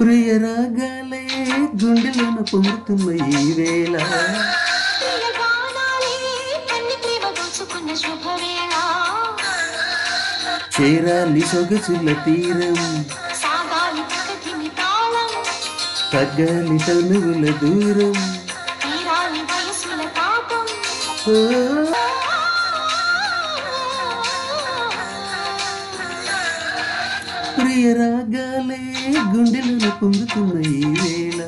ప్రియ రాగాలే గుండెలోన పొంగుతున్న ఈ వేళ చేరాలి సొగసుల తీరం తగ్గాలి తనువుల దూరం ప్రియ రాగాలే గుండెలను పొందుతున్న ఈ వేళ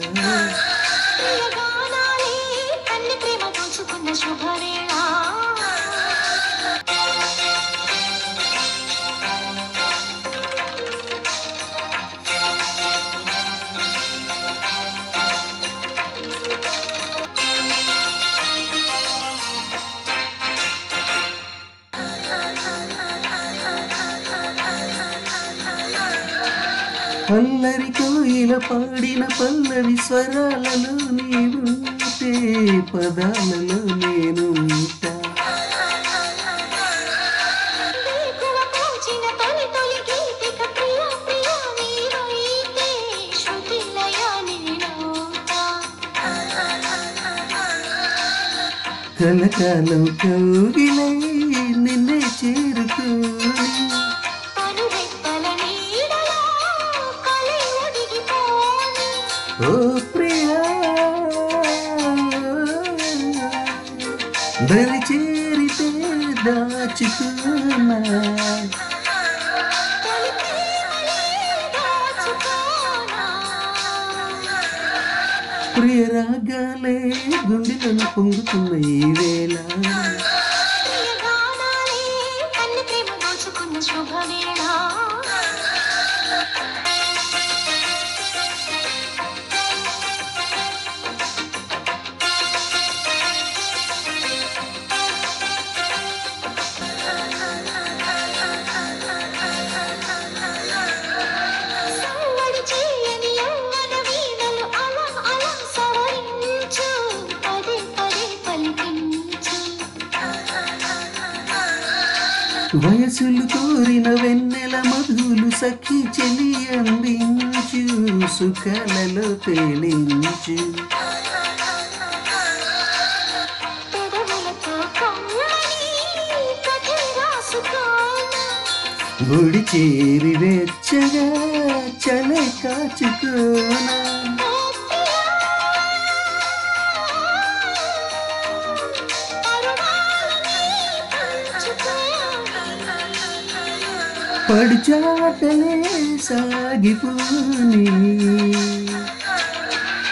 పల్లరి కోయిల పాడిన పల్లవి స్వరాలలో నీవుంటే పదాలలో నేనుంటా కలకాలం కౌగిలై నిన్నే చేరుకోని ఓ ప్రియా దరి చేరితే దాచుకున్నా ప్రియ రాగాలే గుండెలను పొంగుతున్న ఈ వేళ వయసులు కోరిన వెన్నెల మధులు సఖి చెలి అందించు సుఖాలలో తేలించు గుడి చేరి వెచ్చగా చలే కాచుకోనా పడిచాటలే సాగిపోని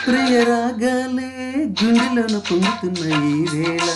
ప్రియ రాగాలే గుండెలను పొందుతున్న ఈ వేళ